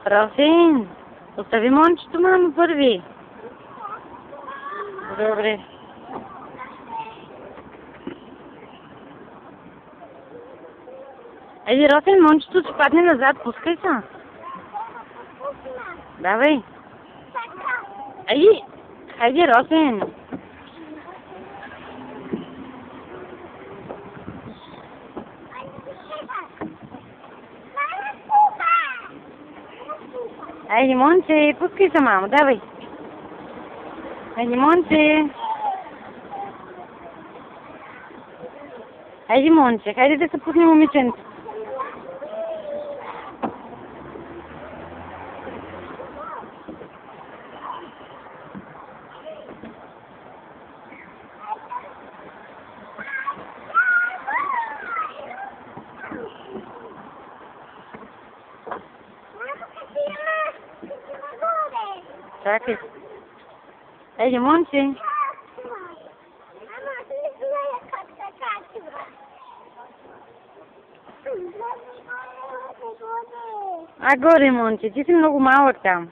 Росин, остави мончето, мамо, първи. Добре. Айде, Росин, мончето ще падне назад, пускай се. Давай. Айде, Росин. Айде, монче, пускай се, мамо, давай. Айде, монче. Айде, монче, хайде да се пусне момиченце. Чакай. Айде, монче. Горе, монче, ти си много малък там.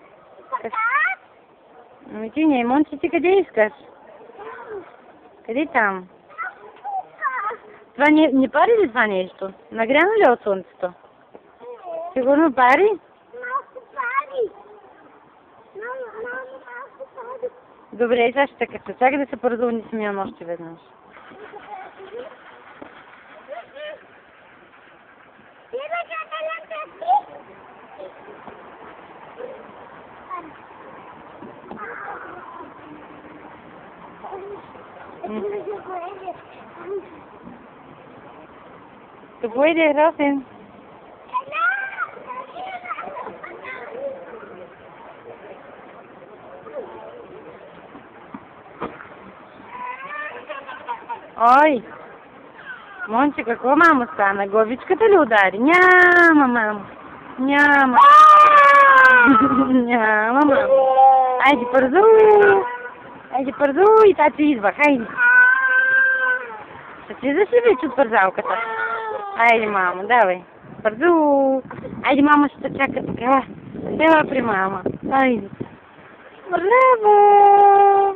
Ами ти не, монче, ти къде искаш? Къде там? Това не пари ли това нещо? Нагряно ли от слънцето? Сигурно пари? Добре, сега ще така. Чакай да се поразумни с милно още веднъж. Какво иде, Росин? Ой! Монче, какво, мамо, стана? Главичката ли удари? Няма, мамо. Няма. Няма, мамо. Айде, пързу! Айде, пързу и тати идва. Хайде. Ще слизаш ли вече от пързалката? Айде, мамо, давай. Пързу! Айде, мамо, ще те чака така. Села при мама. Айде. Браво!